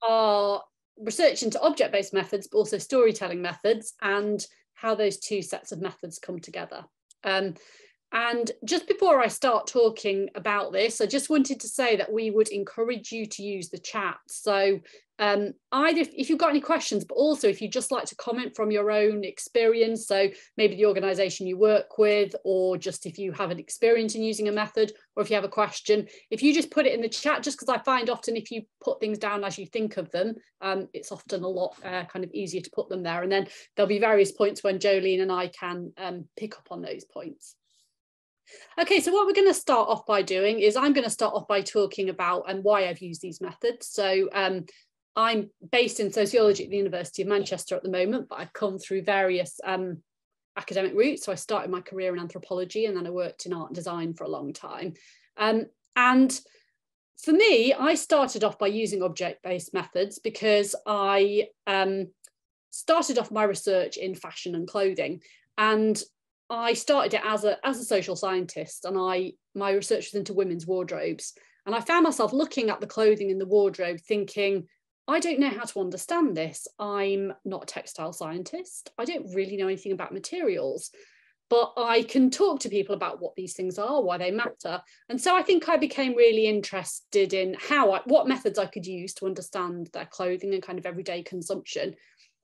are research into object-based methods, but also storytelling methods, and how those two sets of methods come together. And just before I start talking about this, I just wanted to say that we would encourage you to use the chat. So either if you've got any questions, but also if you'd just like to comment from your own experience, so maybe the organisation you work with, or just if you have an experience in using a method, or if you have a question, if you just put it in the chat, just because I find often if you put things down as you think of them, it's often a lot kind of easier to put them there. And then there'll be various points when Jolene and I can pick up on those points. Okay, so what we're going to start off by doing is I'm going to start off by talking about why I've used these methods. So I'm based in sociology at the University of Manchester at the moment, but I've come through various academic routes. So I started my career in anthropology, and then I worked in art and design for a long time. And for me, I started off by using object-based methods because I started off my research in fashion and clothing. And I started it as a social scientist, and my research was into women's wardrobes. And I found myself looking at the clothing in the wardrobe thinking, I don't know how to understand this. I'm not a textile scientist. I don't really know anything about materials, but I can talk to people about what these things are, why they matter. And so I think I became really interested in what methods I could use to understand their clothing and kind of everyday consumption.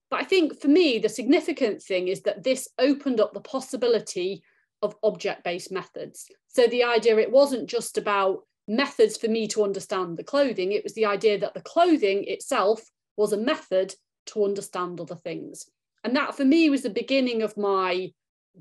But I think for me, the significant thing is that this opened up the possibility of object-based methods. So the idea, it wasn't just about methods for me to understand the clothing, it was the idea that the clothing itself was a method to understand other things. And that for me was the beginning of my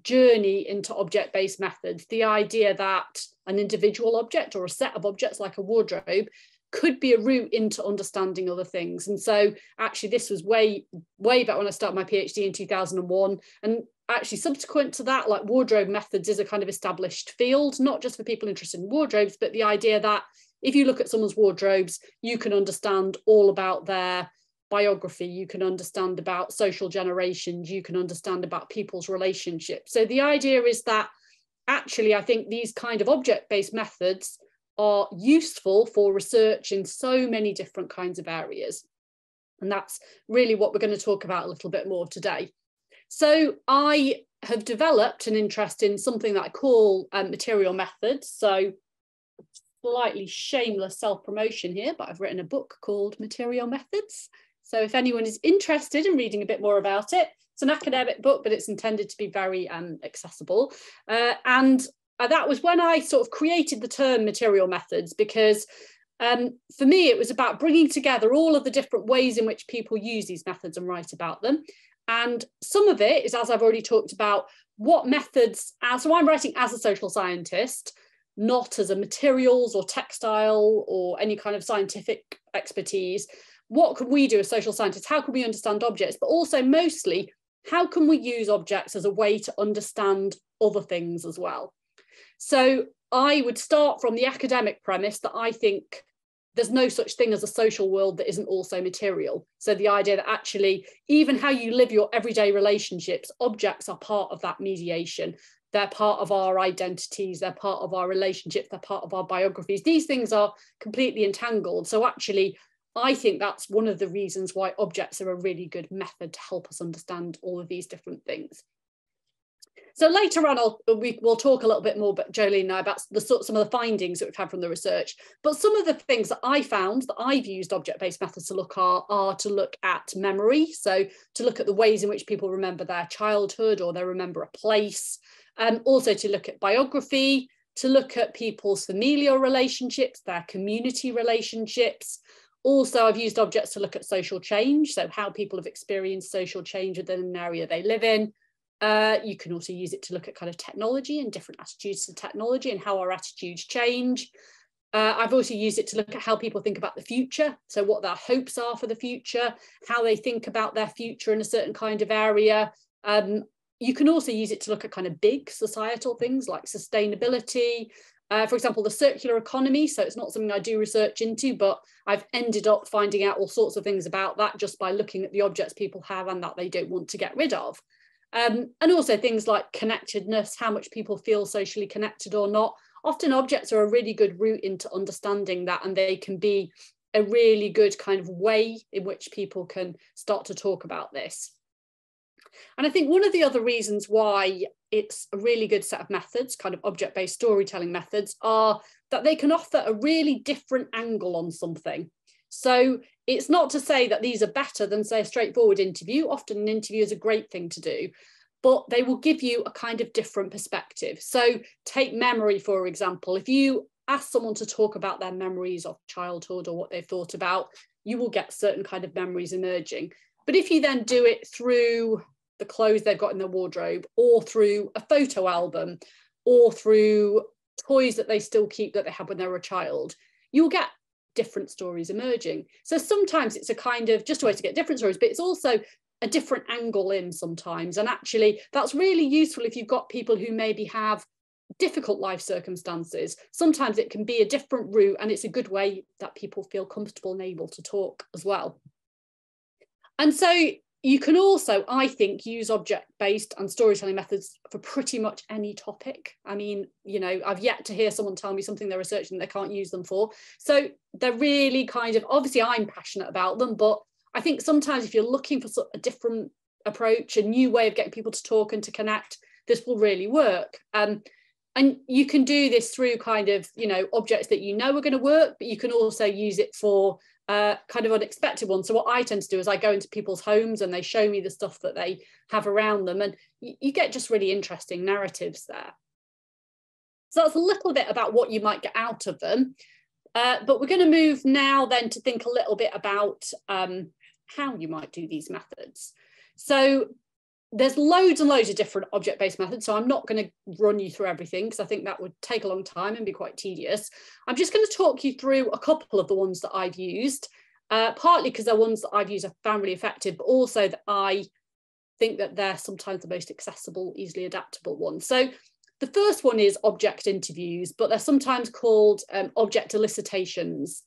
journey into object-based methods, the idea that an individual object or a set of objects like a wardrobe could be a route into understanding other things. And so actually this was way back when I started my PhD in 2001. And actually subsequent to that, like wardrobe methods is a kind of established field, not just for people interested in wardrobes, but the idea that if you look at someone's wardrobes, you can understand all about their biography, you can understand about social generations, you can understand about people's relationships. So the idea is that actually I think these kind of object-based methods are useful for research in so many different kinds of areas. And that's really what we're going to talk about a little bit more today. So I have developed an interest in something that I call material methods. So slightly shameless self-promotion here, but I've written a book called Material Methods. So if anyone is interested in reading a bit more about it, it's an academic book, but it's intended to be very accessible. That was when I sort of created the term material methods, because for me, it was about bringing together all of the different ways in which people use these methods and write about them. And some of it is, as I've already talked about, what methods, so I'm writing as a social scientist, not as a materials or textile or any kind of scientific expertise. What can we do as social scientists? How can we understand objects? But also mostly, how can we use objects as a way to understand other things as well? So I would start from the academic premise that I think there's no such thing as a social world that isn't also material. So the idea that actually, even how you live your everyday relationships, objects are part of that mediation. They're part of our identities, they're part of our relationships, they're part of our biographies. These things are completely entangled. So actually, I think that's one of the reasons why objects are a really good method to help us understand all of these different things. So later on, we'll talk a little bit more, but Jolene and I, about some of the findings that we've had from the research. But some of the things that I found that I've used object-based methods to look are to look at memory. So to look at the ways in which people remember their childhood or they remember a place. Also to look at biography, to look at people's familial relationships, their community relationships. Also, I've used objects to look at social change. So how people have experienced social change within an area they live in. You can also use it to look at kind of technology and different attitudes to technology and how our attitudes change. I've also used it to look at how people think about the future. So what their hopes are for the future, how they think about their future in a certain kind of area. You can also use it to look at kind of big societal things like sustainability. For example, the circular economy. So it's not something I do research into, but I've ended up finding out all sorts of things about that just by looking at the objects people have and that they don't want to get rid of. And also things like connectedness, how much people feel socially connected or not. Often objects are a really good route into understanding that, and they can be a really good kind of way in which people can start to talk about this. And I think one of the other reasons why it's a really good set of methods, kind of object-based storytelling methods, are that they can offer a really different angle on something. So it's not to say that these are better than, say, a straightforward interview. Often an interview is a great thing to do, but they will give you a kind of different perspective. So take memory, for example. If you ask someone to talk about their memories of childhood or what they've thought about, you will get certain kind of memories emerging. But if you then do it through the clothes they've got in their wardrobe, or through a photo album, or through toys that they still keep that they had when they were a child, you'll get different stories emerging. So sometimes it's a kind of just a way to get different stories, but it's also a different angle in sometimes. And actually that's really useful if you've got people who maybe have difficult life circumstances. Sometimes it can be a different route, and it's a good way that people feel comfortable and able to talk as well. And so you can also, I think, use object-based and storytelling methods for pretty much any topic. I mean, you know, I've yet to hear someone tell me something they're researching they can't use them for. So they're really kind of, obviously I'm passionate about them, but I think sometimes if you're looking for a different approach, a new way of getting people to talk and to connect, this will really work. And you can do this through kind of, you know, objects that you know are going to work, but you can also use it for kind of unexpected ones. So what I tend to do is I go into people's homes and they show me the stuff that they have around them, and you get just really interesting narratives there. So that's a little bit about what you might get out of them. But we're going to move now then to think a little bit about how you might do these methods. So there's loads and loads of different object-based methods, so I'm not going to run you through everything because I think that would take a long time and be quite tedious. I'm just going to talk you through a couple of the ones that I've used, partly because they're ones that I've used, I've found really effective, but also that I think that they're sometimes the most accessible, easily adaptable ones. So the first one is object interviews, but they're sometimes called object elicitations.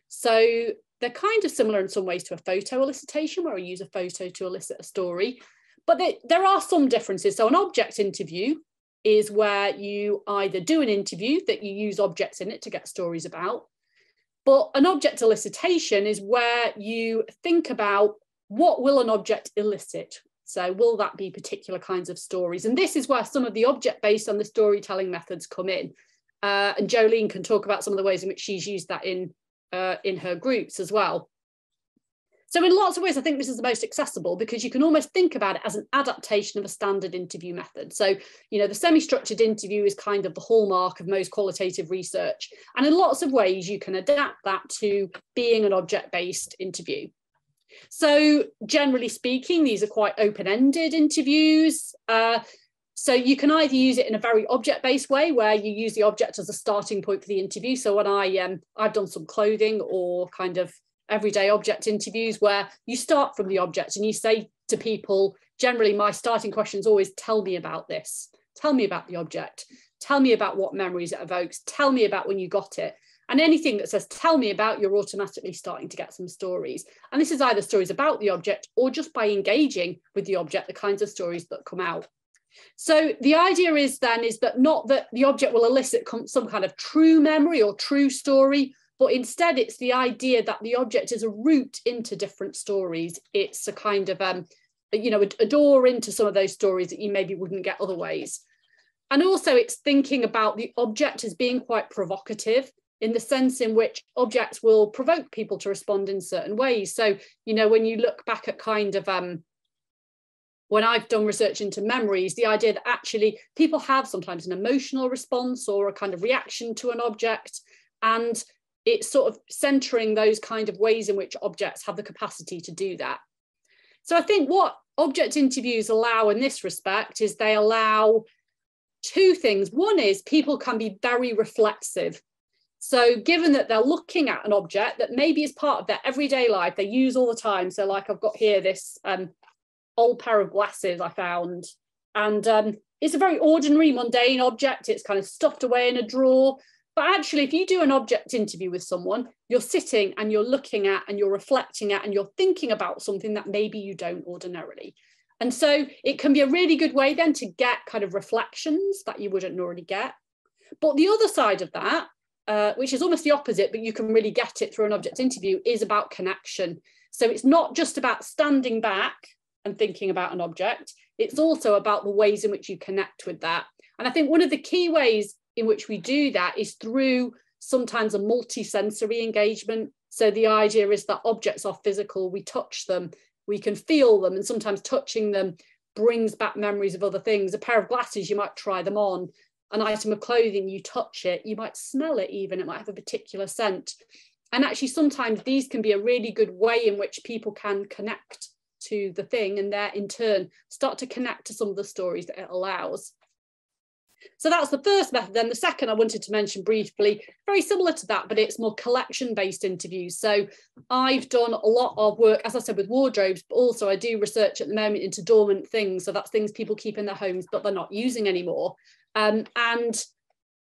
So they're kind of similar in some ways to a photo elicitation, where I use a photo to elicit a story. But there are some differences. So an object interview is where you either do an interview that you use objects in it to get stories about, but an object elicitation is where you think about what will an object elicit. So will that be particular kinds of stories? And this is where some of the object-based and the storytelling methods come in. And Jolene can talk about some of the ways in which she's used that in her groups as well. So in lots of ways, I think this is the most accessible because you can almost think about it as an adaptation of a standard interview method. So, you know, the semi-structured interview is kind of the hallmark of most qualitative research. And in lots of ways, you can adapt that to being an object-based interview. So generally speaking, these are quite open-ended interviews. So you can either use it in a very object-based way where you use the object as a starting point for the interview. So when I've done some clothing or kind of everyday object interviews where you start from the object and you say to people, generally my starting question is always, tell me about this. Tell me about the object. Tell me about what memories it evokes. Tell me about when you got it. And anything that says, tell me about, you're automatically starting to get some stories. And this is either stories about the object or just by engaging with the object, the kinds of stories that come out. So the idea is that not that the object will elicit some kind of true memory or true story, but instead it's the idea that the object is a route into different stories. It's a kind of, you know, a door into some of those stories that you maybe wouldn't get other ways. And also it's thinking about the object as being quite provocative in the sense in which objects will provoke people to respond in certain ways. So, you know, when you look back at kind of, when I've done research into memories, the idea that actually people have sometimes an emotional response or a kind of reaction to an object, and it's sort of centering those kind of ways in which objects have the capacity to do that. So I think what object interviews allow in this respect is they allow two things. One is people can be very reflexive. So given that they're looking at an object that maybe is part of their everyday life, they use all the time. So like I've got here this old pair of glasses I found, and it's a very ordinary, mundane object. It's kind of stuffed away in a drawer. But actually, if you do an object interview with someone, you're sitting and you're looking at and you're reflecting at and you're thinking about something that maybe you don't ordinarily. And so it can be a really good way then to get kind of reflections that you wouldn't already get. But the other side of that which is almost the opposite, but you can really get it through an object interview, is about connection. So it's not just about standing back and thinking about an object, it's also about the ways in which you connect with that. And I think one of the key ways in which we do that is through sometimes a multi-sensory engagement. So the idea is that objects are physical, we touch them, we can feel them, and sometimes touching them brings back memories of other things. A pair of glasses, you might try them on. An item of clothing, you touch it, you might smell it even, it might have a particular scent. And actually sometimes these can be a really good way in which people can connect to the thing and there in turn start to connect to some of the stories that it allows. So that's the first method. Then the second I wanted to mention briefly, very similar to that, but it's more collection-based interviews. So I've done a lot of work, as I said, with wardrobes, but also I do research at the moment into dormant things. So that's things people keep in their homes, but they're not using anymore. And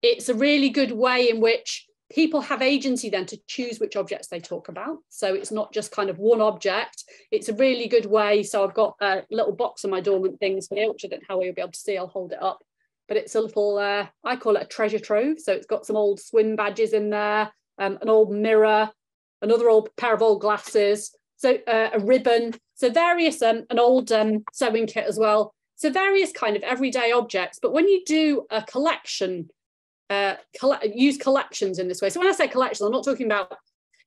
it's a really good way in which people have agency then to choose which objects they talk about. So it's not just kind of one object. It's a really good way. So I've got a little box of my dormant things here, which I don't know how you'll be able to see. I'll hold it up. But it's a little, I call it a treasure trove. So it's got some old swim badges in there, an old mirror, another old pair of old glasses, so a ribbon, so various, an old sewing kit as well. So various kind of everyday objects. But when you do a collection, use collections in this way. So when I say collections, I'm not talking about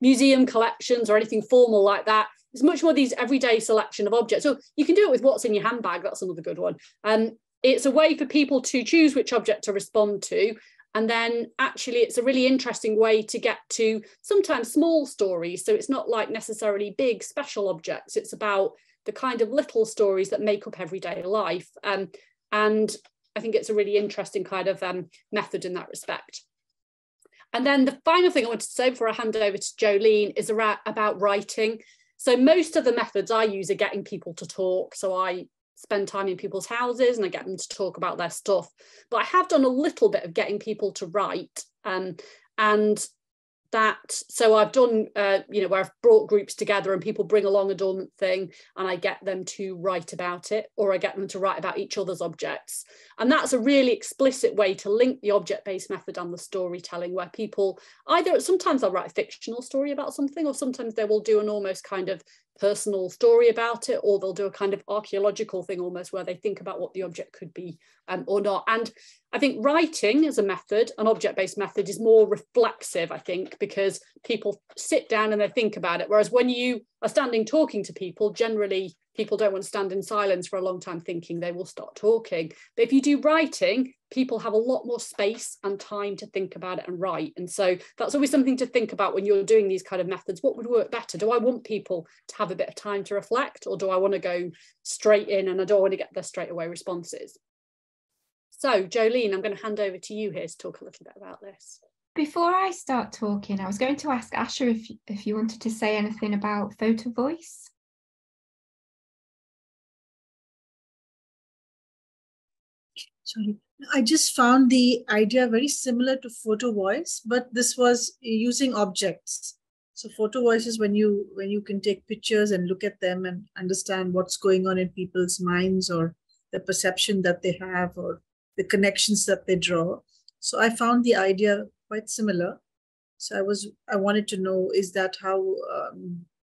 museum collections or anything formal like that. It's much more these everyday selection of objects. So you can do it with what's in your handbag. That's another good one. It's a way for people to choose which object to respond to. And then actually it's a really interesting way to get to sometimes small stories. So it's not like necessarily big special objects. It's about the kind of little stories that make up everyday life. And I think it's a really interesting kind of method in that respect. And then the final thing I wanted to say before I hand over to Jolene is about writing. So most of the methods I use are getting people to talk. So I spend time in people's houses and I get them to talk about their stuff. But I have done a little bit of getting people to write. And so I've done, where I've brought groups together and people bring along a dormant thing and I get them to write about it, or I get them to write about each other's objects. And that's a really explicit way to link the object-based method and the storytelling, where people sometimes they'll write a fictional story about something, or sometimes they will do an almost kind of personal story about it, or they'll do a kind of archaeological thing almost where they think about what the object could be or not. And I think writing as a method, an object-based method, is more reflexive, I think, because people sit down and they think about it. Whereas when you are standing talking to people, generally people don't want to stand in silence for a long time thinking, they will start talking. But if you do writing, people have a lot more space and time to think about it and write. And so that's always something to think about when you're doing these kind of methods. What would work better? Do I want people to have a bit of time to reflect, or do I want to go straight in and I don't want to get their straight away responses? So Jolene, I'm going to hand over to you here to talk a little bit about this. Before I start talking, I was going to ask Asha if you wanted to say anything about Photovoice. Sorry, I just found the idea very similar to Photovoice, but this was using objects. So Photovoice is when you can take pictures and look at them and understand what's going on in people's minds, or the perception that they have, or the connections that they draw. So I found the idea quite similar. So I wanted to know, is that how,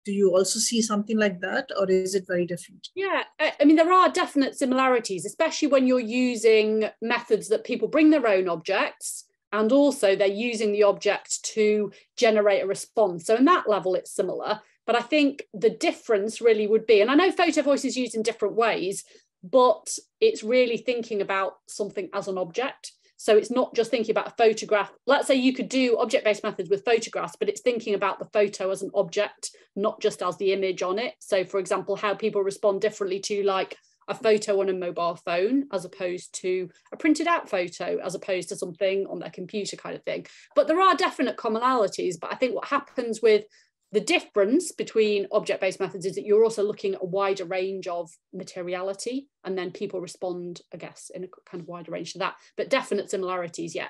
do you also see something like that, or is it very different? Yeah, I mean, there are definite similarities, especially when you're using methods that people bring their own objects, and also they're using the object to generate a response. So in that level, it's similar. But I think the difference really would be, and I know Photovoice is used in different ways, but it's really thinking about something as an object. So it's not just thinking about a photograph. Let's say you could do object-based methods with photographs, but it's thinking about the photo as an object, not just as the image on it. So for example, how people respond differently to like a photo on a mobile phone, as opposed to a printed out photo, as opposed to something on their computer kind of thing. But there are definite commonalities. But I think what happens with the difference between object-based methods is that you're also looking at a wider range of materiality, and then people respond, I guess, in a kind of wider range to that, but definite similarities, yeah.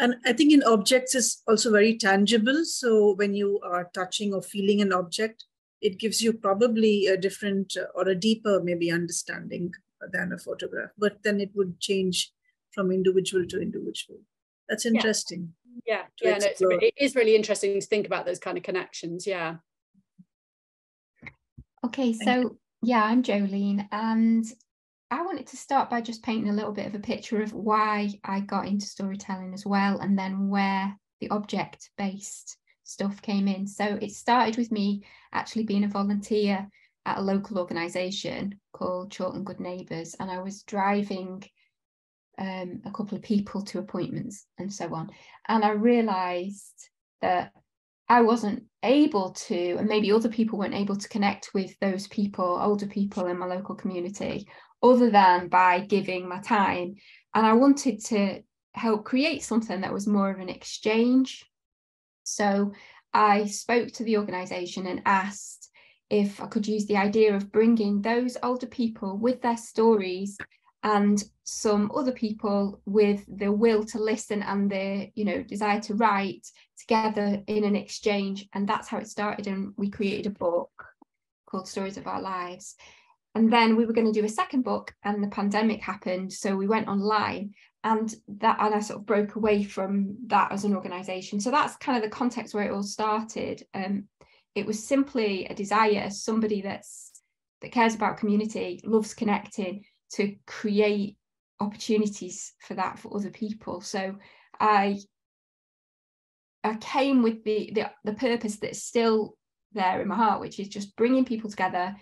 And I think in objects is also very tangible. So when you are touching or feeling an object, it gives you probably a different or a deeper maybe understanding than a photograph, but then it would change from individual to individual. That's interesting. Yeah, no, it is really interesting to think about those kind of connections. Yeah. Okay, so yeah, I'm Jolene, and I wanted to start by just painting a little bit of a picture of why I got into storytelling as well, and then where the object-based stuff came in. So it started with me actually being a volunteer at a local organisation called Chorlton Good Neighbours, and I was driving a couple of people to appointments and so on, and I realised that I wasn't able to, and maybe other people weren't able to connect with those people, older people in my local community, other than by giving my time. And I wanted to help create something that was more of an exchange. So I spoke to the organisation and asked if I could use the idea of bringing those older people with their stories and some other people with the will to listen and the, you know, desire to write together in an exchange. And that's how it started. And we created a book called Stories of Our Lives. And then we were going to do a second book, and the pandemic happened. So we went online, and I sort of broke away from that as an organisation. So that's kind of the context where it all started. It was simply a desire as somebody that cares about community, loves connecting, to create opportunities for that for other people. So I came with the purpose that's still there in my heart, which is just bringing people together,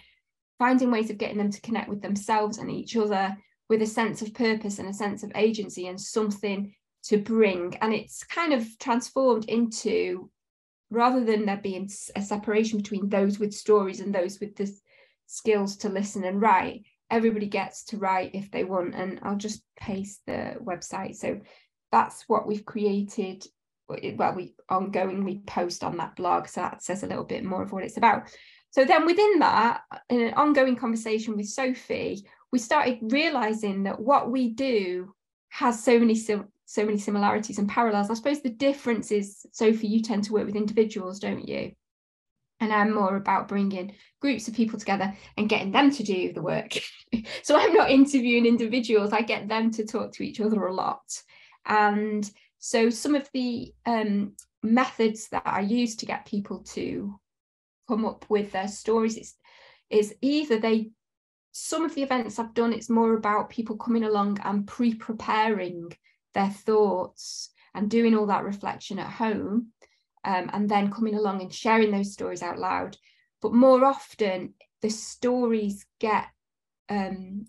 finding ways of getting them to connect with themselves and each other with a sense of purpose and a sense of agency and something to bring. And it's kind of transformed into, rather than there being a separation between those with stories and those with the skills to listen and write, everybody gets to write if they want. And I'll just paste the website. So that's what we've created. Well, we ongoingly post on that blog, so that says a little bit more of what it's about. So then within that, in an ongoing conversation with Sophie, we started realizing that what we do has so many similarities and parallels. I suppose the difference is, Sophie, you tend to work with individuals, don't you? And I'm more about bringing groups of people together and getting them to do the work. So I'm not interviewing individuals, I get them to talk to each other a lot. And so some of the methods that I use to get people to come up with their stories is either some of the events I've done, it's more about people coming along and pre-preparing their thoughts and doing all that reflection at home. And then coming along and sharing those stories out loud. But more often, the stories get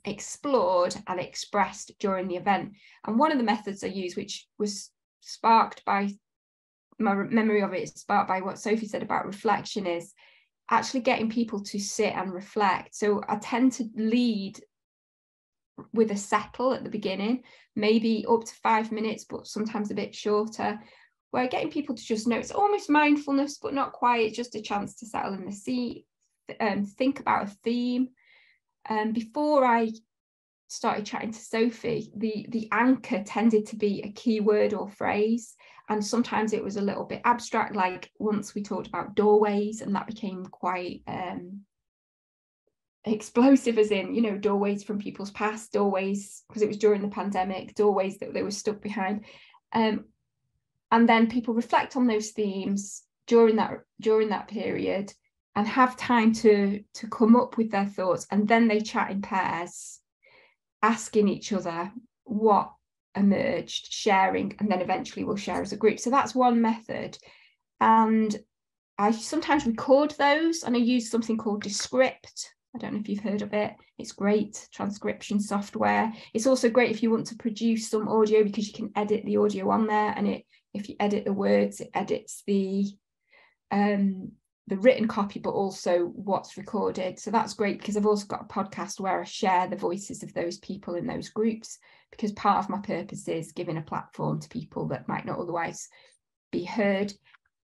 explored and expressed during the event. And one of the methods I use, which was sparked by my memory of it, sparked by what Sophie said about reflection, is actually getting people to sit and reflect. So I tend to lead with a settle at the beginning, maybe up to 5 minutes, but sometimes a bit shorter, where getting people to just know, it's almost mindfulness, but not quite, just a chance to settle in the seat, think about a theme. Before I started chatting to Sophie, the anchor tended to be a key word or phrase, and sometimes it was a little bit abstract, like once we talked about doorways, and that became quite explosive, as in, you know, doorways from people's past, doorways, because it was during the pandemic, doorways that they were stuck behind. And then people reflect on those themes during that period and have time to come up with their thoughts, and then they chat in pairs, asking each other what emerged, sharing, and then eventually we'll share as a group. So that's one method. And I sometimes record those, and I use something called Descript. I don't know if you've heard of it. It's great transcription software. It's also great if you want to produce some audio, because you can edit the audio on there, and if you edit the words, it edits the written copy, but also what's recorded. So that's great, because I've also got a podcast where I share the voices of those people in those groups, because part of my purpose is giving a platform to people that might not otherwise be heard.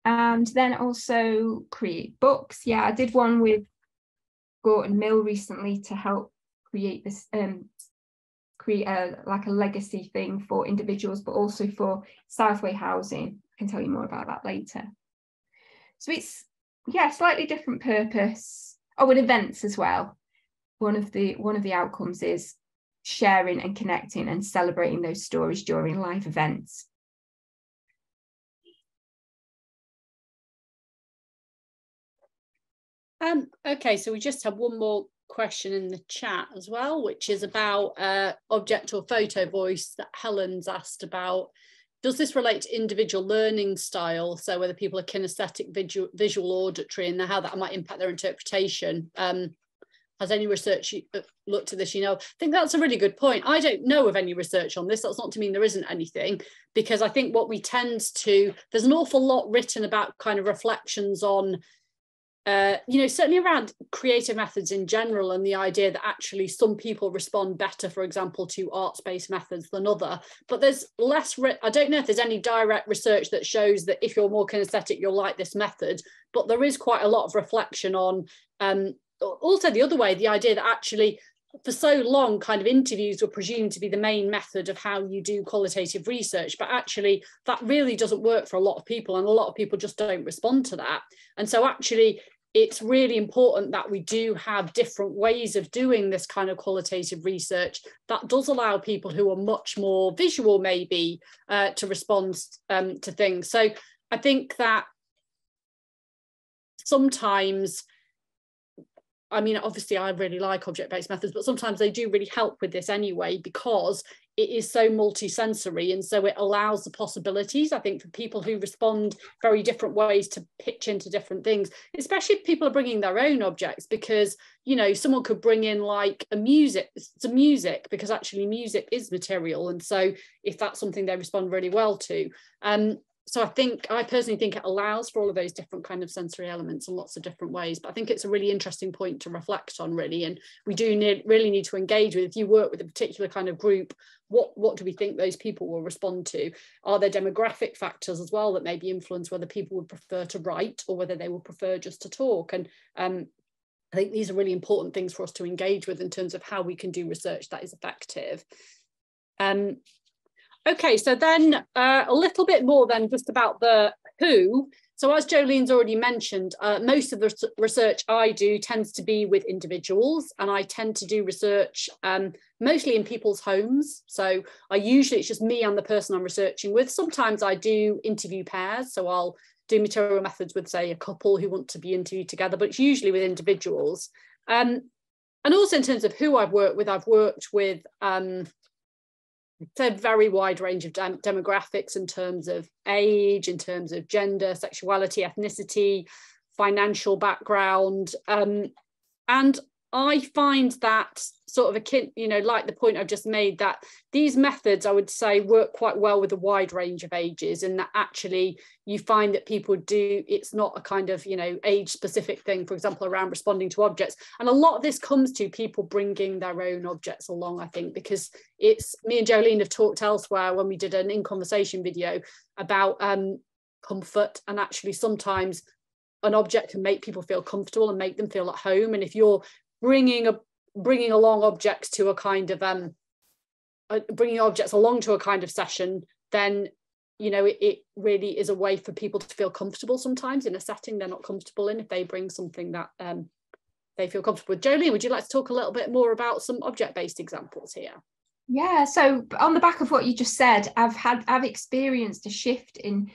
And then also create books. Yeah, I did one with Gorton Mill recently to help create this, create like a legacy thing for individuals, but also for Southway housing. I can tell you more about that later. So it's, yeah, slightly different purpose. Oh, and events as well. One of the outcomes is sharing and connecting and celebrating those stories during live events. Okay, so we just have one more question in the chat as well, which is about object or photo voice that Helen's asked about. Does this relate to individual learning style? So whether people are kinesthetic, visual, auditory, and how that might impact their interpretation. Has any research looked at this? You know, I think that's a really good point. I don't know of any research on this. That's not to mean there isn't anything, because I think what we tend to, there's an awful lot written about kind of reflections on, you know, certainly around creative methods in general, and the idea that actually some people respond better, for example, to arts-based methods than other. But there's less, I don't know if there's any direct research that shows that if you're more kinesthetic, you'll like this method, but there is quite a lot of reflection on, also the other way, the idea that actually for so long kind of interviews were presumed to be the main method of how you do qualitative research, but actually that really doesn't work for a lot of people, and a lot of people just don't respond to that. And so actually it's really important that we do have different ways of doing this kind of qualitative research that does allow people who are much more visual maybe to respond to things. So I think that sometimes, I mean, obviously I really like object-based methods, but sometimes they do really help with this anyway, because it is so multi-sensory, and so it allows the possibilities, I think, for people who respond very different ways to pitch into different things, especially if people are bringing their own objects, because, you know, someone could bring in like some music, because actually music is material, and so if that's something they respond really well to. So I personally think it allows for all of those different kind of sensory elements in lots of different ways. But I think it's a really interesting point to reflect on, really. And we do really need to engage with, if you work with a particular kind of group, what do we think those people will respond to? Are there demographic factors as well that maybe influence whether people would prefer to write or whether they would prefer just to talk? And I think these are really important things for us to engage with in terms of how we can do research that is effective. Okay, so then a little bit more then just about the who. So as Jolene's already mentioned, most of the research I do tends to be with individuals, and I tend to do research mostly in people's homes. So it's just me and the person I'm researching with. Sometimes I do interview pairs, so I'll do material methods with, say, a couple who want to be interviewed together, but it's usually with individuals. And also in terms of who I've worked with it's a very wide range of demographics in terms of age, in terms of gender, sexuality, ethnicity, financial background. And I find that sort of akin, you know, like the point I've just made, that these methods, I would say, work quite well with a wide range of ages, and that actually you find that people do, it's not a kind of, you know, age specific thing, for example, around responding to objects. And a lot of this comes to people bringing their own objects along, I think, because it's, me and Jolene have talked elsewhere when we did an In Conversation video about comfort, and actually sometimes an object can make people feel comfortable and make them feel at home. And if you're bringing along objects to a kind of bringing objects along to a kind of session, then, you know, it really is a way for people to feel comfortable sometimes in a setting they're not comfortable in, if they bring something that they feel comfortable with. Jolene, would you like to talk a little bit more about some object-based examples here? Yeah, so on the back of what you just said, I've experienced a shift in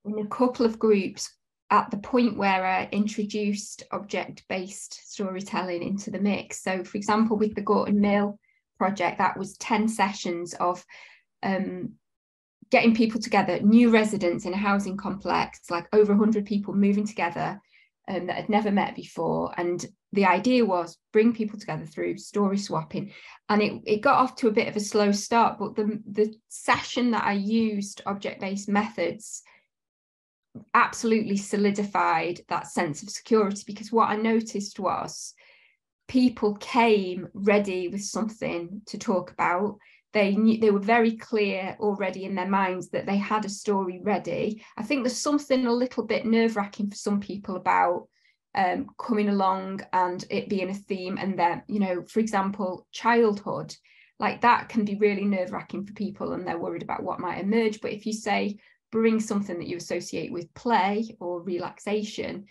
a couple of groups at the point where I introduced object-based storytelling into the mix. So, for example, with the Gorton Mill project, that was 10 sessions of getting people together, new residents in a housing complex, like over 100 people moving together that had never met before. And the idea was bring people together through story swapping. And it got off to a bit of a slow start, but the session that I used object-based methods absolutely solidified that sense of security, because what I noticed was people came ready with something to talk about. They were very clear already in their minds that they had a story ready. I think there's something a little bit nerve-wracking for some people about coming along and it being a theme, and then, you know, for example, childhood, like that can be really nerve-wracking for people, and they're worried about what might emerge. But if you say bring something that you associate with play or relaxation,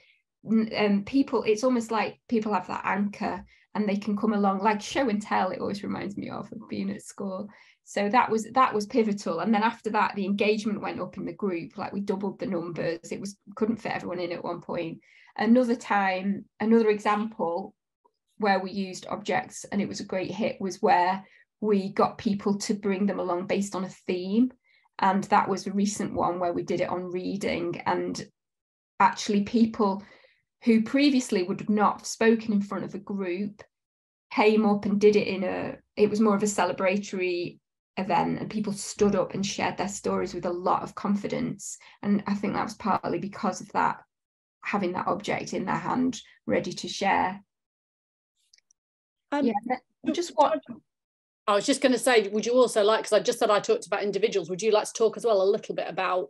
people, it's almost like people have that anchor and they can come along, like show and tell. It always reminds me of being at school. So that was pivotal. And then after that, the engagement went up in the group, like we doubled the numbers. Couldn't fit everyone in at one point. Another example where we used objects and it was a great hit was where we got people to bring them along based on a theme. And that was a recent one where we did it on reading, and actually people who previously would have not spoken in front of a group came up and did it it was more of a celebratory event, and people stood up and shared their stories with a lot of confidence. And I think that was partly because of that, having that object in their hand ready to share. Just what I was just going to say, would you also like, because I just said I talked about individuals, would you like to talk as well a little bit about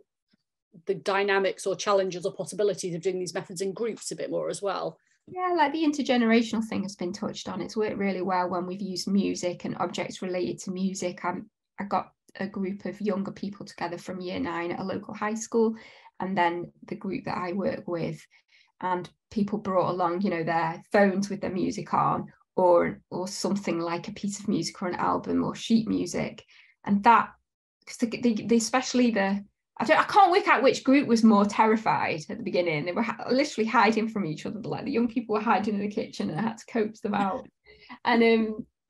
the dynamics or challenges or possibilities of doing these methods in groups a bit more as well? Yeah, like the intergenerational thing has been touched on. It's worked really well when we've used music and objects related to music. I got a group of younger people together from year 9 at a local high school, and then the group that I work with, and people brought along, their phones with their music on, or something like a piece of music or an album or sheet music. And that, especially I can't work out which group was more terrified at the beginning. They were literally hiding from each other. Like the young people were hiding in the kitchen, and I had to coax them out. And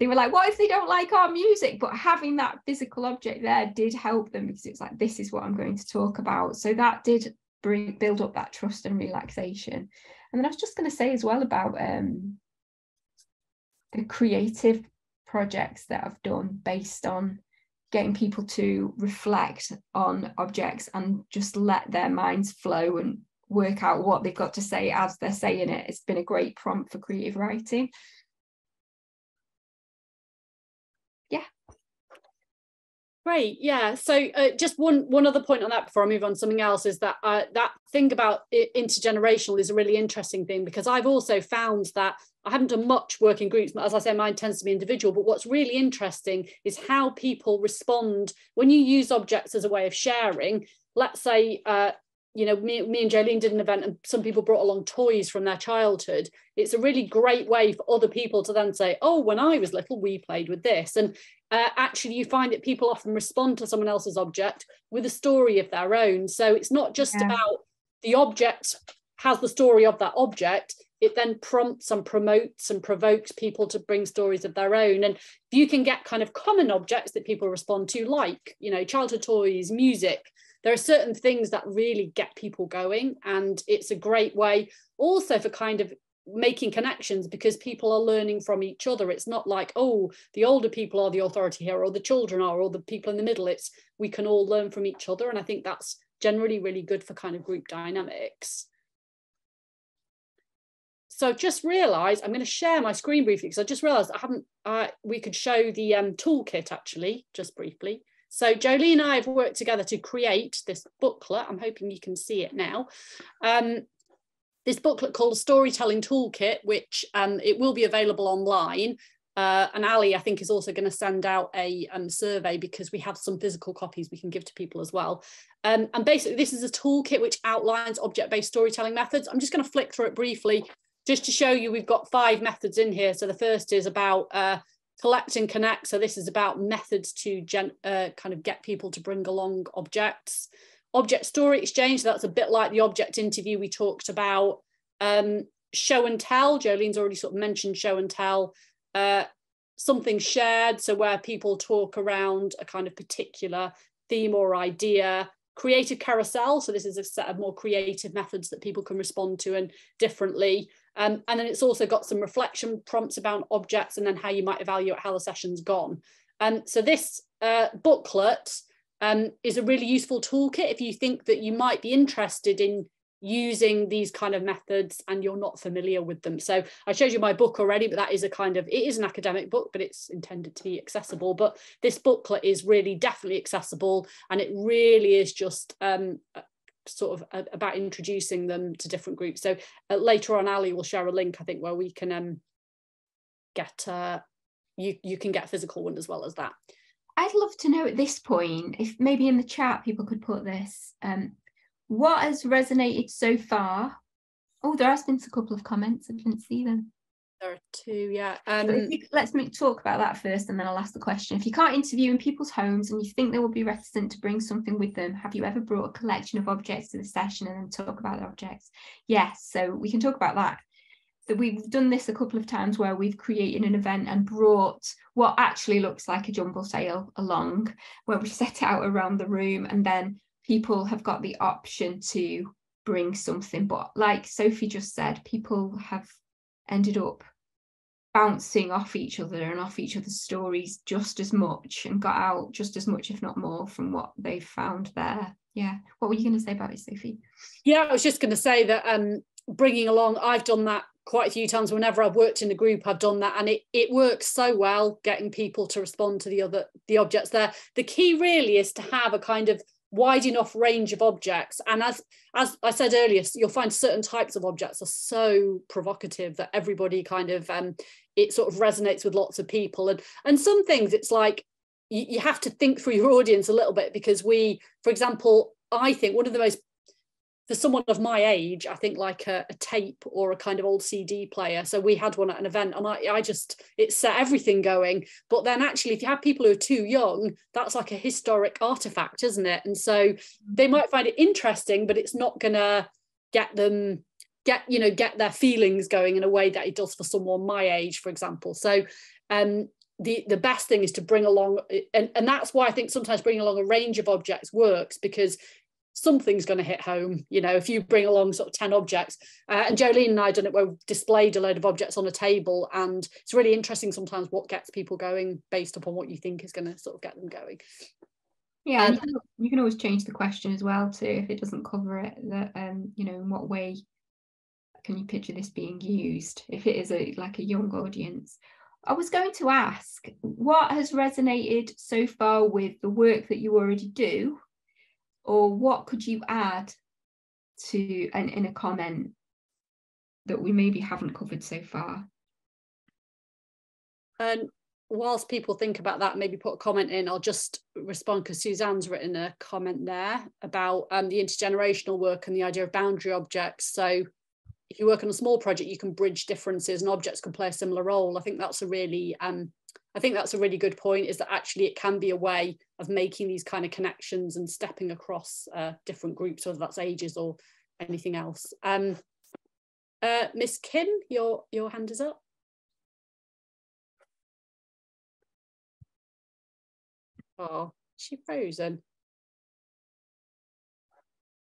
they were like, what if they don't like our music? But having that physical object there did help them, because it's like, this is what I'm going to talk about. So that did build up that trust and relaxation. And then I was just going to say as well about the creative projects that I've done based on getting people to reflect on objects and just let their minds flow and work out what they've got to say as they're saying it. It's been a great prompt for creative writing. Yeah. Great, yeah. So just one other point on that before I move on to something else is that that thing about intergenerational is a really interesting thing, because I've also found that I haven't done much work in groups, but as I say, mine tends to be individual. But what's really interesting is how people respond when you use objects as a way of sharing. Let's say, me and Jolene did an event and some people brought along toys from their childhood. It's a really great way for other people to then say, oh, when I was little, we played with this. And actually, you find that people often respond to someone else's object with a story of their own. So it's not just about the object has the story of that object. It then prompts and promotes and provokes people to bring stories of their own. And if you can get kind of common objects that people respond to, like, childhood toys, music, there are certain things that really get people going. And it's a great way also for kind of making connections, because people are learning from each other. It's not like, oh, the older people are the authority here, or the children are, or the people in the middle. It's we can all learn from each other. And I think that's generally really good for kind of group dynamics. So I've just realised I'm going to share my screen briefly, because I just realised we could show the toolkit actually, just briefly. So Jolene and I have worked together to create this booklet. I'm hoping you can see it now. This booklet called a Storytelling Toolkit, which it will be available online. And Ali, I think, is also going to send out a survey, because we have some physical copies we can give to people as well. And basically, this is a toolkit which outlines object-based storytelling methods. I'm just going to flick through it briefly, just to show you we've got 5 methods in here. So the first is about collect and connect. So this is about methods to kind of get people to bring along objects. Object story exchange, so that's a bit like the object interview we talked about. Show and tell, Jolene's already sort of mentioned show and tell. Something shared, so where people talk around a kind of particular theme or idea. Creative carousel, so this is a set of more creative methods that people can respond to and differently. And then it's also got some reflection prompts about objects, and then how you might evaluate how the session's gone. So this booklet is a really useful toolkit if you think that you might be interested in using these kind of methods and you're not familiar with them. So I showed you my book already, but that is it is an academic book, but it's intended to be accessible. But this booklet is really definitely accessible, and it really is just sort of about introducing them to different groups. So later on, Ali will share a link, I think, where we can get you can get a physical one as well as that. I'd love to know at this point, if maybe in the chat people could put this, what has resonated so far? Oh, there has been a couple of comments, I didn't see them. There are two, yeah. Let's talk about that first, and then I'll ask the question. If you can't interview in people's homes and you think they will be reticent to bring something with them, have you ever brought a collection of objects to the session and then talk about the objects? Yes, so we can talk about that. So we've done this a couple of times where we've created an event and brought what actually looks like a jumble sale along, where we set it out around the room, and then people have got the option to bring something. But like Sophie just said, people have ended up bouncing off each other and off each other's stories just as much, and got out just as much, if not more, from what they've found there. Yeah. What were you going to say about it, Sophie? Yeah, I was just going to say that bringing along, I've done that quite a few times. Whenever I've worked in a group, I've done that, and it works so well, getting people to respond to the objects there. The key really is to have a kind of wide enough range of objects, and as I said earlier, you'll find certain types of objects are so provocative that everybody kind of it sort of resonates with lots of people, and some things it's like you have to think through your audience a little bit, because for example, I think one of the most, for someone of my age, I think like a tape or a kind of old CD player. So we had one at an event, and it set everything going. But then actually, if you have people who are too young, that's like a historic artifact, isn't it? And so they might find it interesting, but it's not gonna get their feelings going in a way that it does for someone my age, for example. So the best thing is to bring along, and that's why I think sometimes bringing along a range of objects works, because something's going to hit home, if you bring along sort of 10 objects. And Jolene and I have done it where we've displayed a load of objects on a table, and it's really interesting sometimes what gets people going based upon what you think is going to sort of get them going. Yeah, and you can always change the question as well too, if it doesn't cover it, that in what way can you picture this being used, if it is like a young audience. I was going to ask, what has resonated so far with the work that you already do, or what could you add to in a comment that we maybe haven't covered so far? And whilst people think about that, maybe put a comment in, I'll just respond, because Suzanne's written a comment there about the intergenerational work and the idea of boundary objects. So if you work on a small project, you can bridge differences and objects can play a similar role. I think that's a really good point, is that actually it can be a way of making these kind of connections and stepping across different groups, whether that's ages or anything else. Miss Kim, your hand is up. Oh, is she frozen?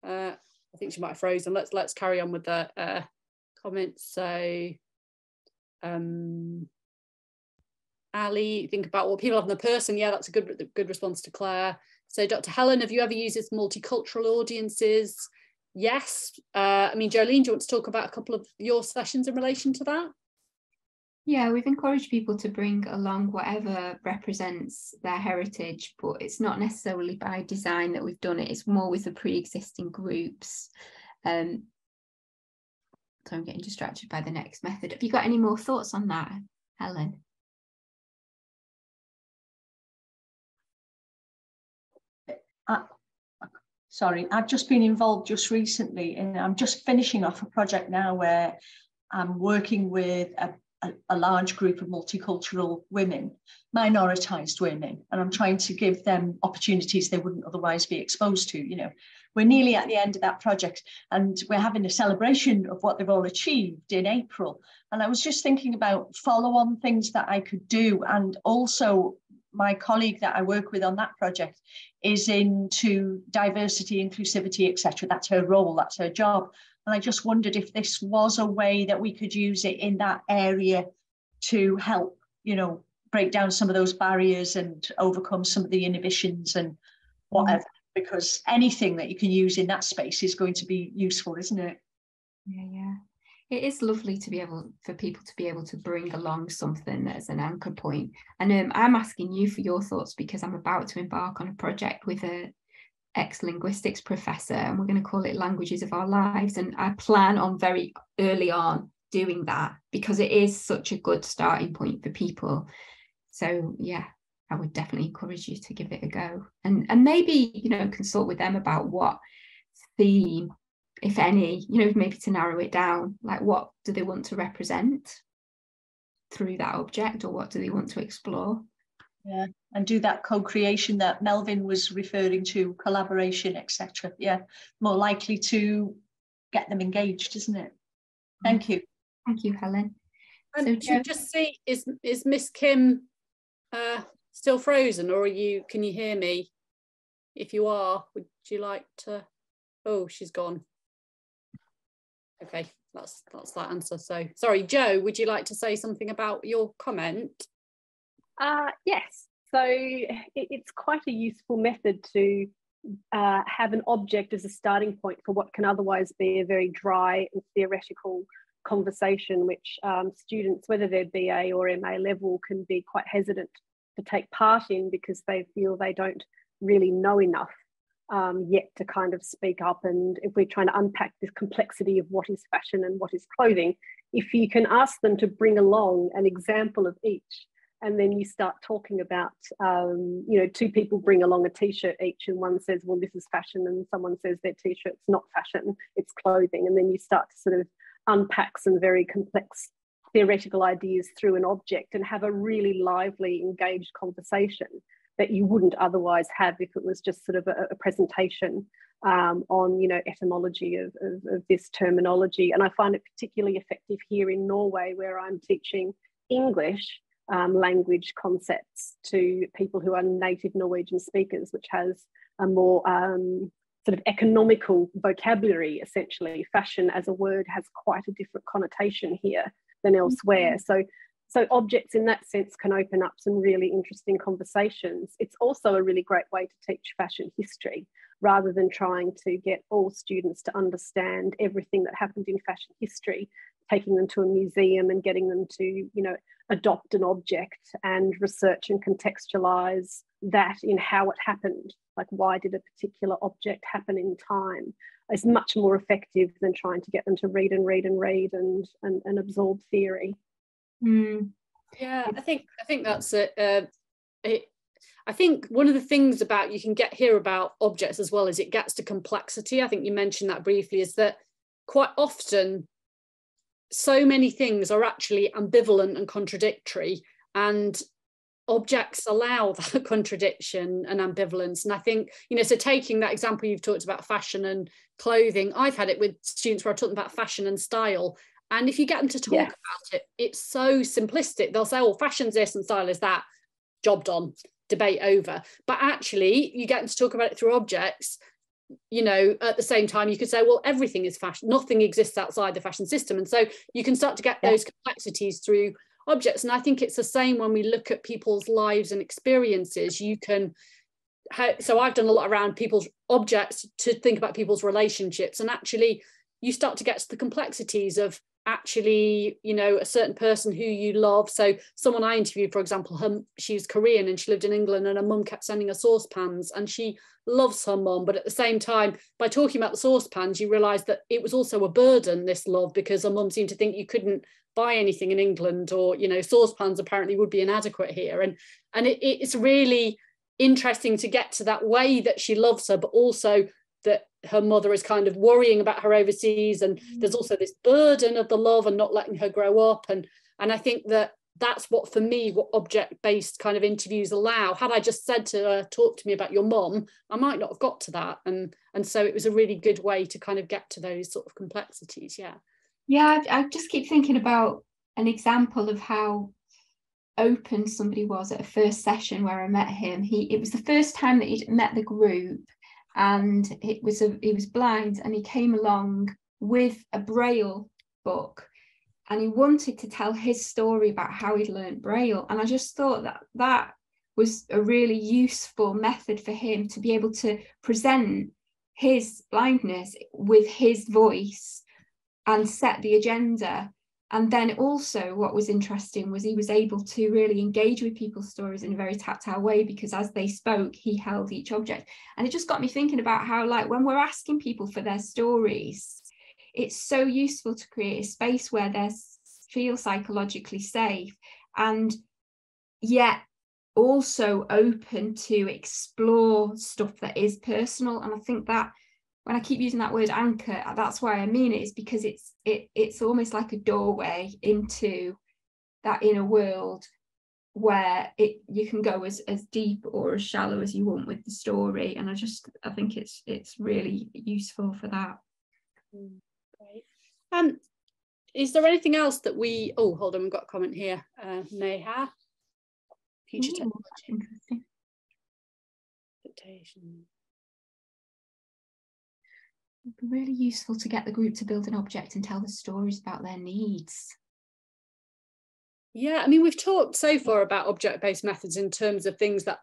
I think she might have frozen. Let's carry on with the comments. So Ali, think about what people have in the person. Yeah, that's a good response to Claire. So Dr. Helen, have you ever used this multicultural audiences? Yes. I mean, Jolene, do you want to talk about a couple of your sessions in relation to that? Yeah, we've encouraged people to bring along whatever represents their heritage, but it's not necessarily by design that we've done it. It's more with the pre-existing groups. So I'm getting distracted by the next method. Have you got any more thoughts on that, Helen? Sorry, I've just been involved just recently, and I'm just finishing off a project now where I'm working with a large group of multicultural women, minoritized women, and I'm trying to give them opportunities they wouldn't otherwise be exposed to. We're nearly at the end of that project, and we're having a celebration of what they've all achieved in April. And I was just thinking about follow-on things that I could do, and also my colleague that I work with on that project is into diversity, inclusivity, etc. That's her role, that's her job. And I just wondered if this was a way that we could use it in that area to help, break down some of those barriers and overcome some of the inhibitions and whatever, because anything that you can use in that space is going to be useful, isn't it? Yeah. It is lovely to be for people to be able to bring along something as an anchor point. And I'm asking you for your thoughts, because I'm about to embark on a project with a ex-linguistics professor, and we're going to call it Languages of Our Lives, and I plan on very early on doing that, because it is such a good starting point for people. So yeah, I would definitely encourage you to give it a go, and maybe consult with them about what theme, if any, maybe to narrow it down, like what do they want to represent. through that object, or what do they want to explore? Yeah, and do that co-creation that Melvin was referring to, collaboration, etc. Yeah, more likely to get them engaged, isn't it? Thank you. Thank you, Helen. And So, do you just see, is Miss Kim still frozen, or can you hear me? If you are, would you like to? Oh, she's gone. Okay, that's that answer. So sorry, Jo, would you like to say something about your comment? Yes, so it's quite a useful method to have an object as a starting point for what can otherwise be a very dry and theoretical conversation, which students, whether they're BA or MA level, can be quite hesitant to take part in because they feel they don't really know enough yet to kind of speak up. And if we're trying to unpack this complexity of what is fashion and what is clothing, if you can ask them to bring along an example of each, and then you start talking about, you know, two people bring along a t-shirt each, and one says, well, this is fashion, and someone says their t-shirt's not fashion, it's clothing. And then you start to sort of unpack some very complex theoretical ideas through an object and have a really lively, engaged conversation that you wouldn't otherwise have if it was just sort of a presentation on, you know, etymology of this terminology. And I find it particularly effective here in Norway, where I'm teaching English language concepts to people who are native Norwegian speakers, which has a more sort of economical vocabulary. Essentially, fashion as a word has quite a different connotation here than elsewhere. So objects in that sense can open up some really interesting conversations. It's also a really great way to teach fashion history, rather than trying to get all students to understand everything that happened in fashion history, taking them to a museum and getting them to, you know, adopt an object and research and contextualize that in how it happened. Like, why did a particular object happen in time? Is much more effective than trying to get them to read and read and read and absorb theory. Yeah, I think that's it. I think one of the things about you can get here about objects as well as it gets to complexity. I think you mentioned that briefly, is that quite often so many things are actually ambivalent and contradictory, and objects allow that contradiction and ambivalence. And I think, you know, so taking that example you've talked about, fashion and clothing, I've had it with students where I talk about fashion and style. And if you get them to talk about it, it's so simplistic. They'll say, oh, fashion's this and style is that, job done, debate over. But actually, you get them to talk about it through objects. You know, at the same time, you could say, well, everything is fashion. Nothing exists outside the fashion system. And so you can start to get those complexities through objects. And I think it's the same when we look at people's lives and experiences. You can, so I've done a lot around people's objects to think about people's relationships. And actually, you start to get to the complexities of actually, you know, a certain person who you love. So someone I interviewed, for example, she's Korean and she lived in England, and her mum kept sending her saucepans, and she loves her mum. But at the same time, by talking about the saucepans, you realise that it was also a burden, this love, because her mum seemed to think you couldn't buy anything in England, or, you know, saucepans apparently would be inadequate here. And it's really interesting to get to that way that she loves her, but also that her mother is kind of worrying about her overseas, and there's also this burden of the love and not letting her grow up. And I think that's what, for me, what object-based kind of interviews allow. Had I just said to her, talk to me about your mum, I might not have got to that. And so it was a really good way to kind of get to those sort of complexities. Yeah, I just keep thinking about an example of how open somebody was at a first session where I met him. It was the first time that he'd met the group, and he was blind, and he came along with a Braille book, and he wanted to tell his story about how he'd learned Braille. And I just thought that was a really useful method for him to be able to present his blindness with his voice and set the agenda. And then also what was interesting was he was able to really engage with people's stories in a very tactile way, because as they spoke, he held each object. And it just got me thinking about how, like, when we're asking people for their stories, it's so useful to create a space where they feel psychologically safe, and yet also open to explore stuff that is personal. And I think that when I keep using that word anchor, that's why I mean it, is because it's almost like a doorway into that inner world where you can go as deep or as shallow as you want with the story. And I think it's really useful for that. Great. Is there anything else that hold on, we've got a comment here. Neha, future technology. Interesting. It'd be really useful to get the group to build an object and tell the stories about their needs. Yeah, I mean, we've talked so far about object-based methods in terms of things that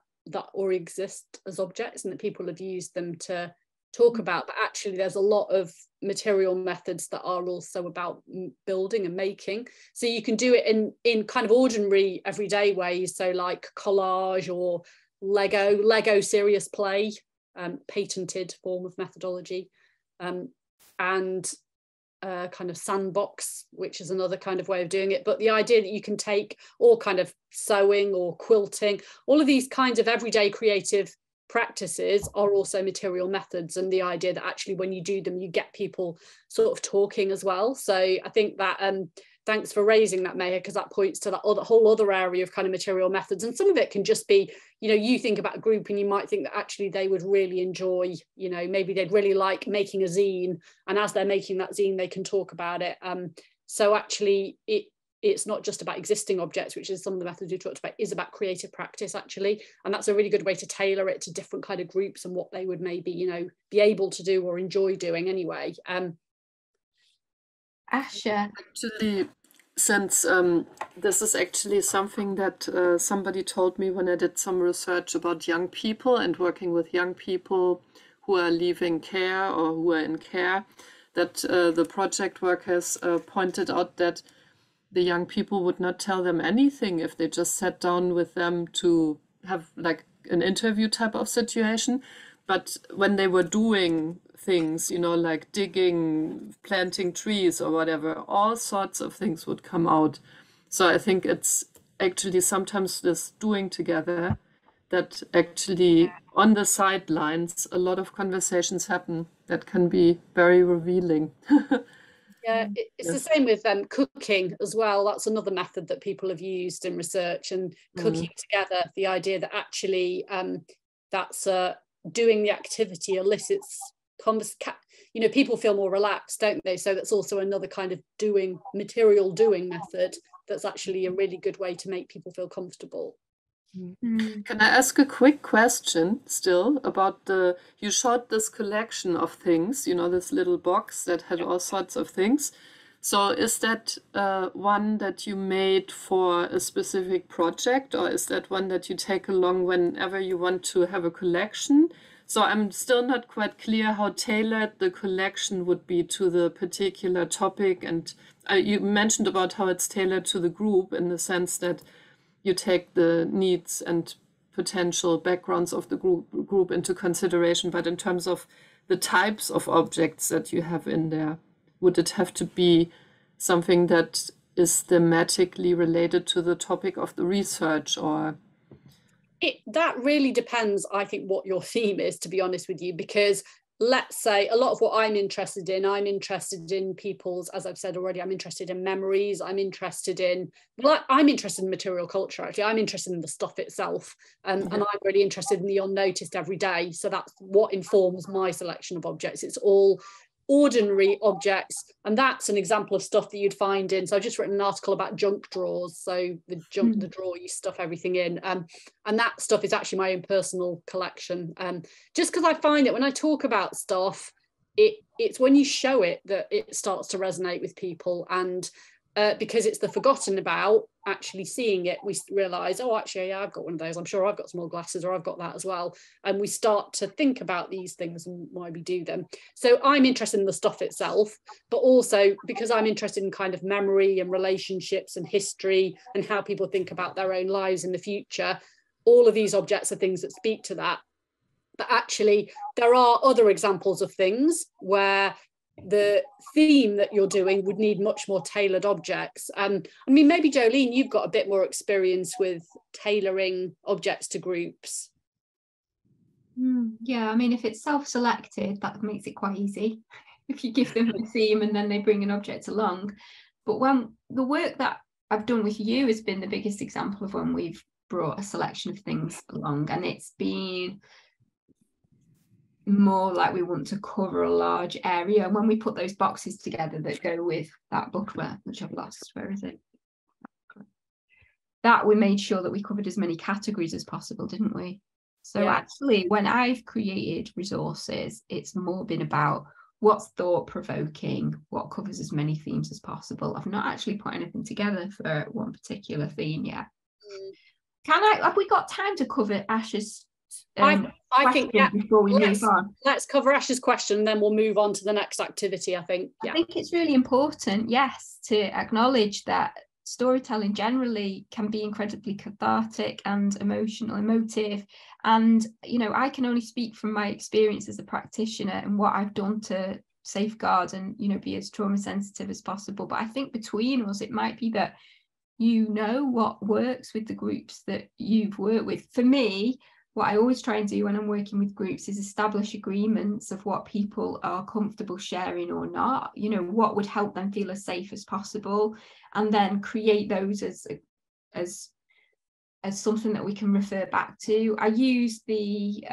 already exist as objects and that people have used them to talk about, but actually there's a lot of material methods that are also about building and making. So you can do it in kind of ordinary everyday ways, so like collage or Lego serious play, patented form of methodology, and kind of sandbox, which is another kind of way of doing it. But the idea that you can take all kind of sewing or quilting, all of these kinds of everyday creative practices are also material methods, and the idea that actually when you do them you get people sort of talking as well. So I think that thanks for raising that, Meher, because that points to that whole other area of kind of material methods. And some of it can just be, you think about a group and you might think that actually they would really enjoy, maybe they'd really like making a zine, and as they're making that zine they can talk about it. So actually it's not just about existing objects, which is some of the methods we talked about, is about creative practice actually, and that's a really good way to tailor it to different kind of groups and what they would maybe be able to do or enjoy doing anyway. Asha. Actually, since this is actually something that somebody told me when I did some research about young people and working with young people who are leaving care or who are in care, that the project workers pointed out that the young people would not tell them anything if they just sat down with them to have like an interview type of situation. But when they were doing things, like digging, planting trees or whatever, all sorts of things would come out. So I think it's actually sometimes this doing together that actually on the sidelines, a lot of conversations happen that can be very revealing. Yeah, it's the same with cooking as well. That's another method that people have used in research, and cooking together, the idea that actually that's doing the activity elicits people feel more relaxed, don't they? So that's also another kind of material doing method that's actually a really good way to make people feel comfortable. Can I ask a quick question still about you showed this collection of things, this little box that had all sorts of things. So is that one that you made for a specific project, or is that one that you take along whenever you want to have a collection? So I'm still not quite clear how tailored the collection would be to the particular topic. And you mentioned about how it's tailored to the group in the sense that you take the needs and potential backgrounds of the group into consideration. But in terms of the types of objects that you have in there, would it have to be something that is thematically related to the topic of the research, or? That really depends, I think, what your theme is, to be honest with you, because let's say a lot of what I'm interested in people's, as I've said already, I'm interested in memories, I'm interested in material culture, actually. I'm interested in the stuff itself, and I'm really interested in the unnoticed every day. So that's what informs my selection of objects. It's all ordinary objects, and that's an example of stuff that you'd find in, so I've just written an article about junk drawers, so the drawer you stuff everything in, and that stuff is actually my own personal collection, just because I find that when I talk about stuff, it's when you show it that it starts to resonate with people, and because it's the forgotten about, actually seeing it, we realise, oh, actually, yeah, I've got one of those, I'm sure I've got some more glasses, or I've got that as well, and we start to think about these things and why we do them. So I'm interested in the stuff itself, but also because I'm interested in kind of memory and relationships and history and how people think about their own lives in the future, all of these objects are things that speak to that. But actually there are other examples of things where the theme that you're doing would need much more tailored objects. I mean, maybe Jolene, you've got a bit more experience with tailoring objects to groups. Yeah, I mean, if it's self-selected, that makes it quite easy if you give them a theme and then they bring an object along. But when the work that I've done with you has been the biggest example of when we've brought a selection of things along, and it's been more like we want to cover a large area. And when we put those boxes together that go with that booklet, which I've lost, where is it? That we made sure that we covered as many categories as possible, didn't we? So actually, when I've created resources, it's more been about what's thought-provoking, what covers as many themes as possible. I've not actually put anything together for one particular theme yet. Have we got time to cover Ash's I think before we move on? Let's cover Ash's question, and then we'll move on to the next activity, I think. I think it's really important, yes, to acknowledge that storytelling generally can be incredibly cathartic and emotive. And, you know, I can only speak from my experience as a practitioner and what I've done to safeguard and, you know, be as trauma sensitive as possible. But I think between us, it might be that you know what works with the groups that you've worked with. For me, what I always try and do when I'm working with groups is establish agreements of what people are comfortable sharing or not, you know, what would help them feel as safe as possible, and then create those as something that we can refer back to. I use the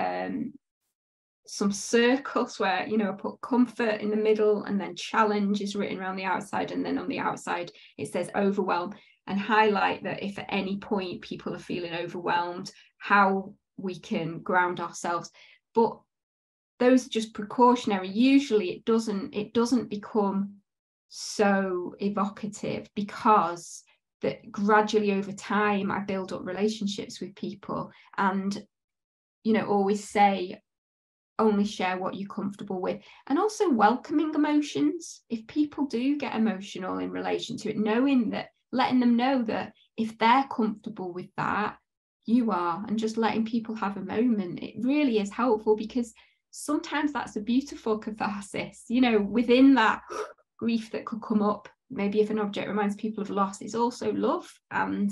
some circles where, you know, I put comfort in the middle, and then challenge is written around the outside, and then on the outside it says overwhelm, and highlight that if at any point people are feeling overwhelmed, how we can ground ourselves. But those are just precautionary. Usually it doesn't become so evocative, because that gradually over time I build up relationships with people, and, you know, always say only share what you're comfortable with, and also welcoming emotions. If people do get emotional in relation to it, knowing that, letting them know that if they're comfortable with that, you are, and just letting people have a moment, it really is helpful, because sometimes that's a beautiful catharsis, you know, within that grief that could come up. Maybe if an object reminds people of loss, it's also love, and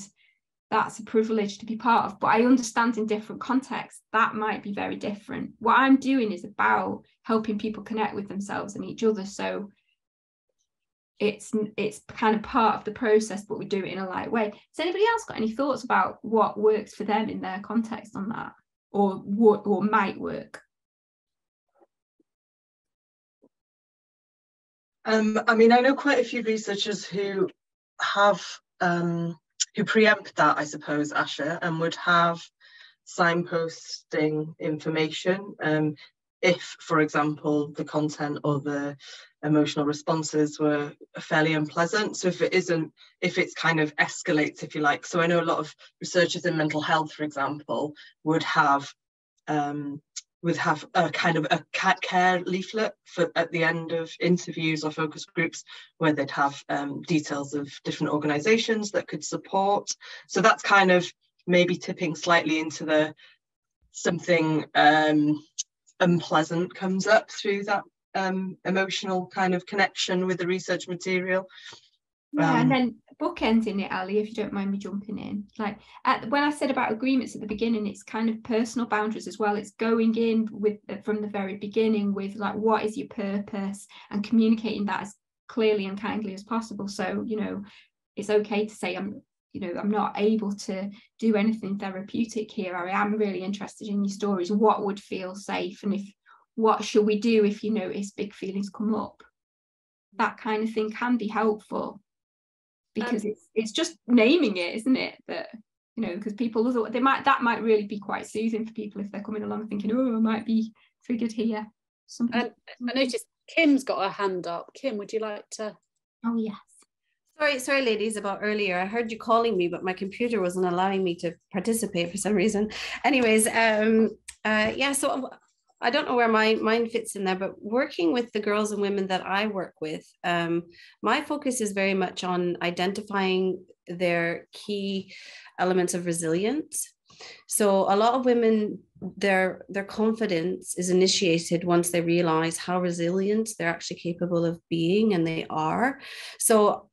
that's a privilege to be part of. But I understand in different contexts that might be very different. What I'm doing is about helping people connect with themselves and each other, so it's kind of part of the process, but we do it in a light way. Has anybody else got any thoughts about what works for them in their context on that, or might work? I mean, I know quite a few researchers who have who preempt that, I suppose, Asha, and would have signposting information if, for example, the content or the emotional responses were fairly unpleasant. So if it's kind of escalates, if you like. So I know a lot of researchers in mental health, for example, would have a kind of a care leaflet at the end of interviews or focus groups, where they'd have details of different organizations that could support. So that's kind of maybe tipping slightly into the something unpleasant comes up through that emotional kind of connection with the research material. Yeah, and then bookending it, Ali, if you don't mind me jumping in. Like when I said about agreements at the beginning, it's kind of personal boundaries as well. It's going in with from the very beginning with like, what is your purpose, and communicating that as clearly and kindly as possible. So, you know, it's okay to say, I'm not able to do anything therapeutic here. I am really interested in your stories. What would feel safe, and what should we do if you notice big feelings come up? That kind of thing can be helpful, because it's just naming it, isn't it? That, you know, because people, that might really be quite soothing for people if they're coming along thinking, oh, I might be triggered here. I noticed Kim's got her hand up. Kim, would you like to? Oh, yes. Sorry, ladies, about earlier. I heard you calling me, but my computer wasn't allowing me to participate for some reason. Anyways, so I don't know where mine fits in there, but working with the girls and women that I work with, my focus is very much on identifying their key elements of resilience. So a lot of women, their confidence is initiated once they realize how resilient they're actually capable of being, and they are. So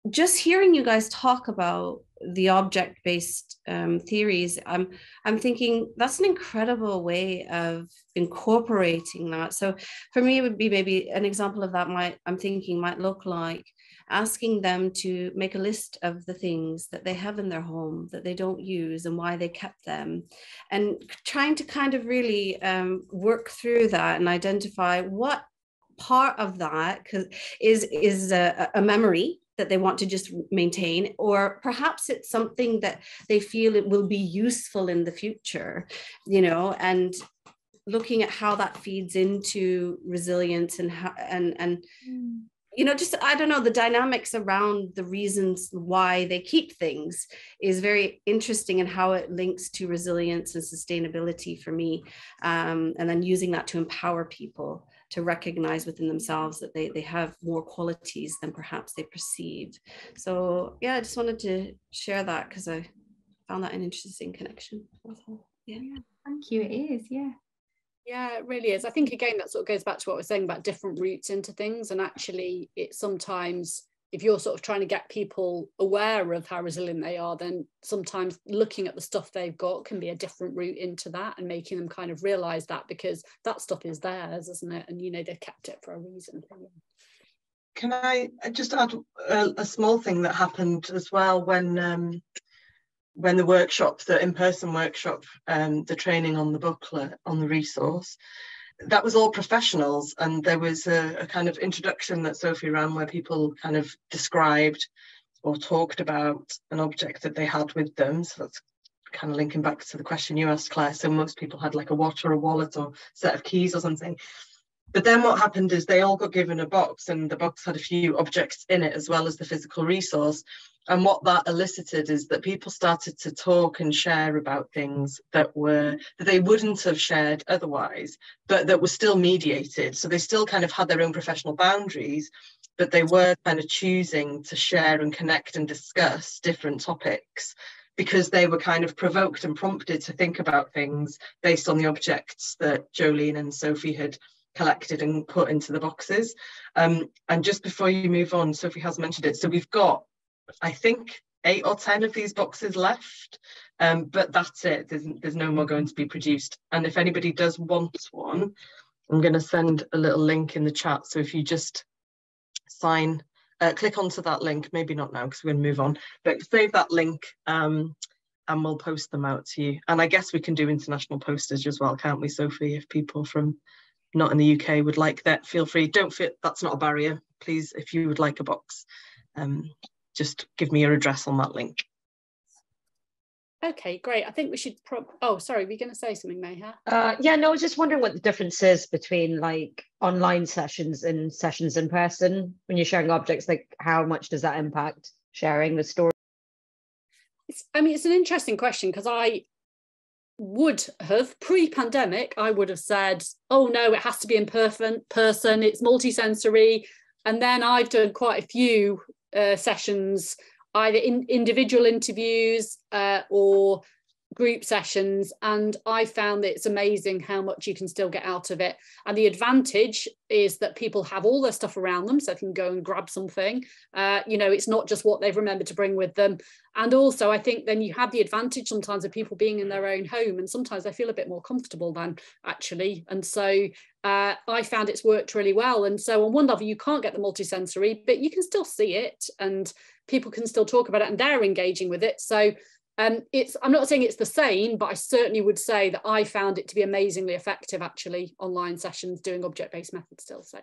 just hearing you guys talk about the object-based theories, I'm thinking that's an incredible way of incorporating that. So for me, it would be maybe an example of that might look like asking them to make a list of the things that they have in their home that they don't use and why they kept them, and trying to kind of really work through that and identify what part of that is a memory that they want to just maintain, or perhaps it's something that they feel it will be useful in the future, you know, and looking at how that feeds into resilience and how, and you know, just, I don't know, the dynamics around the reasons why they keep things is very interesting, and how it links to resilience and sustainability for me. And then using that to empower people to recognize within themselves that they have more qualities than perhaps they perceive. So yeah, I just wanted to share that because I found that an interesting connection. Yeah, thank you. It is, yeah. Yeah, it really is. I think, again, that sort of goes back to what we're saying about different routes into things. And actually, it's sometimes, if you're sort of trying to get people aware of how resilient they are, then sometimes looking at the stuff they've got can be a different route into that, and making them kind of realize that, because that stuff is theirs, isn't it? And, you know, they've kept it for a reason. Can I just add a small thing that happened as well when the workshop, the in-person workshop, the training on the booklet, on the resource, that was all professionals, and there was a kind of introduction that Sophie ran where people kind of described or talked about an object that they had with them. So that's kind of linking back to the question you asked, Claire. So most people had like a watch or a wallet or set of keys or something. But then what happened is they all got given a box, and the box had a few objects in it as well as the physical resource. And what that elicited is that people started to talk and share about things that they wouldn't have shared otherwise, but that were still mediated. So they still kind of had their own professional boundaries, but they were kind of choosing to share and connect and discuss different topics, because they were kind of provoked and prompted to think about things based on the objects that Jolene and Sophie had collected and put into the boxes. And just before you move on, Sophie has mentioned it, so we've got, I think, 8 or 10 of these boxes left, but that's it. There's no more going to be produced. And if anybody does want one, I'm going to send a little link in the chat. So if you just click onto that link, maybe not now because we're going to move on, but save that link and we'll post them out to you. And I guess we can do international postage as well, can't we, Sophie? If people from not in the UK would like that, feel free. Don't feel that's not a barrier. Please, if you would like a box, just give me your address on that link. Okay, great. I think we should oh, sorry, were you going to say something, Mayha? Yeah, no, I was just wondering what the difference is between like online sessions and sessions in person when you're sharing objects. Like, how much does that impact sharing the story? It's an interesting question, because I would have, pre-pandemic, I would have said, oh no, it has to be in person, it's multisensory. And then I've done quite a few sessions, either in individual interviews or group sessions, and I found that it's amazing how much you can still get out of it. And the advantage is that people have all their stuff around them, so they can go and grab something. You know, it's not just what they've remembered to bring with them. And also, I think then you have the advantage sometimes of people being in their own home, and sometimes they feel a bit more comfortable then, actually. And so I found it's worked really well. And so on one level, you can't get the multisensory, but you can still see it, and people can still talk about it, and they're engaging with it. So I'm not saying it's the same, but I certainly would say that I found it to be amazingly effective, actually, online sessions doing object-based methods still. So